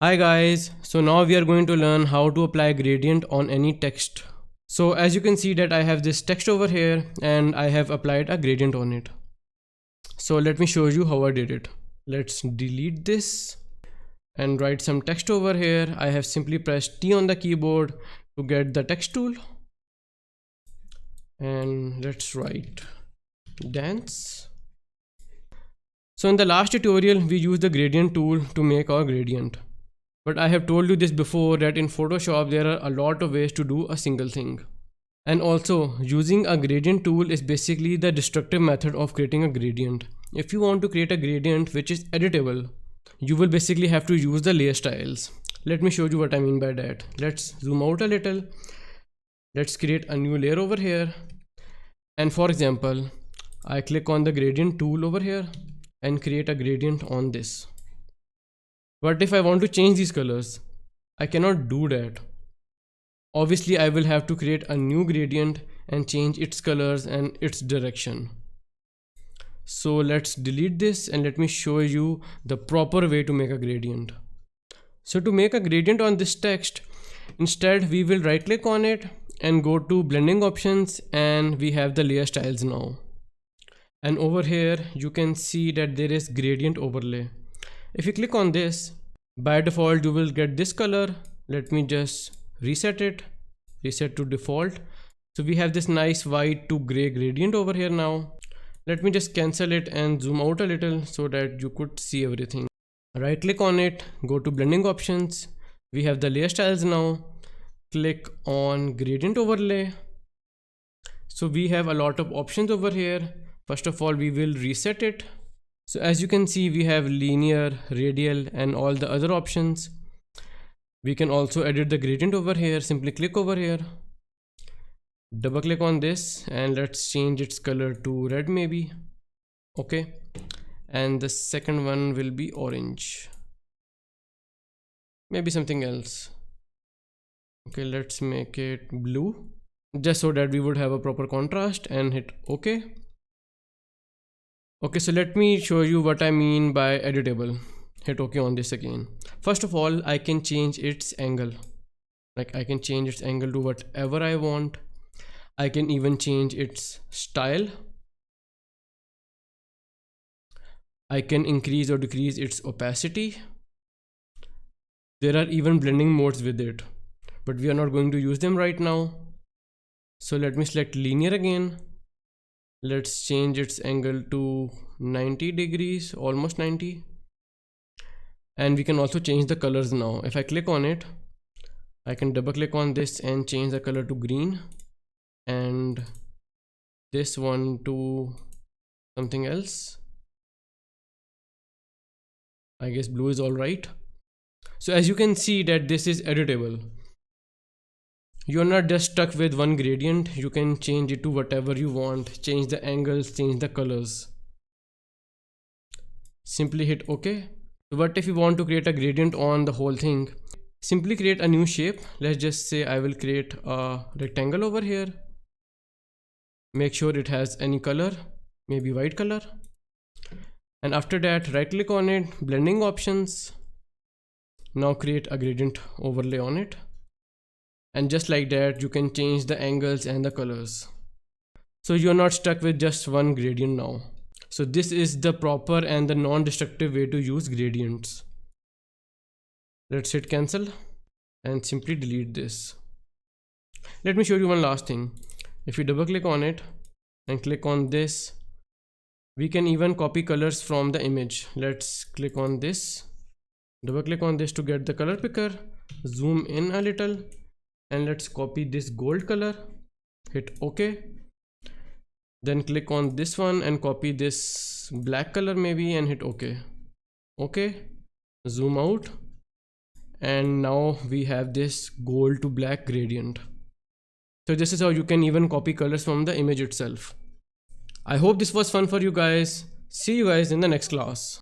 Hi guys, so now we are going to learn how to apply gradient on any text. So as you can see that I have this text over here and I have applied a gradient on it. So let me show you how I did it. Let's delete this and write some text over here. I have simply pressed T on the keyboard to get the text tool. And let's write dance. So in the last tutorial we used the gradient tool to make our gradient. But I have told you this before that in Photoshop there are a lot of ways to do a single thing. And also using a gradient tool is basically the destructive method of creating a gradient. If you want to create a gradient which is editable, you will basically have to use the layer styles. Let me show you what I mean by that. Let's zoom out a little. Let's create a new layer over here. And for example, I click on the gradient tool over here and create a gradient on this. But if I want to change these colors, I cannot do that. Obviously, I will have to create a new gradient and change its colors and its direction. So let's delete this and let me show you the proper way to make a gradient. So to make a gradient on this text, instead we will right click on it and go to blending options, and we have the layer styles now. And over here you can see that there is gradient overlay. If you click on this, by default you will get this color. Let me just reset it, reset to default. So we have this nice white to gray gradient over here now. Let me just cancel it and zoom out a little so that you could see everything. Right click on it, go to blending options. We have the layer styles now. Click on gradient overlay. So we have a lot of options over here. First of all, we will reset it. So as you can see, we have linear, radial and all the other options. We can also edit the gradient over here. Simply click over here, double click on this, and let's change its color to red maybe. Okay, and the second one will be orange, maybe something else. Okay, let's make it blue just so that we would have a proper contrast, and hit OK. Okay, so let me show you what I mean by editable. Hit OK on this again. First of all, I can change its angle. Like I can change its angle to whatever I want. I can even change its style. I can increase or decrease its opacity. There are even blending modes with it, but we are not going to use them right now. So let me select linear again. Let's change its angle to 90 degrees, almost 90. And we can also change the colors now. If I click on it, I can double click on this and change the color to green, and this one to something else. I guess blue is all right. So as you can see that this is editable. You're not just stuck with one gradient. You can change it to whatever you want, change the angles, change the colors. Simply hit OK. But if you want to create a gradient on the whole thing, simply create a new shape. Let's just say I will create a rectangle over here. Make sure it has any color, maybe white color. And after that, right click on it, blending options. Now create a gradient overlay on it. And just like that, you can change the angles and the colors. So you're not stuck with just one gradient now. So this is the proper and the non-destructive way to use gradients. Let's hit cancel and simply delete this. Let me show you one last thing. If you double click on it and click on this, we can even copy colors from the image. Let's click on this, double click on this to get the color picker, zoom in a little, and let's copy this gold color, hit OK. Then click on this one and copy this black color maybe and hit OK. OK, zoom out, and now we have this gold to black gradient. So this is how you can even copy colors from the image itself. I hope this was fun for you guys. See you guys in the next class.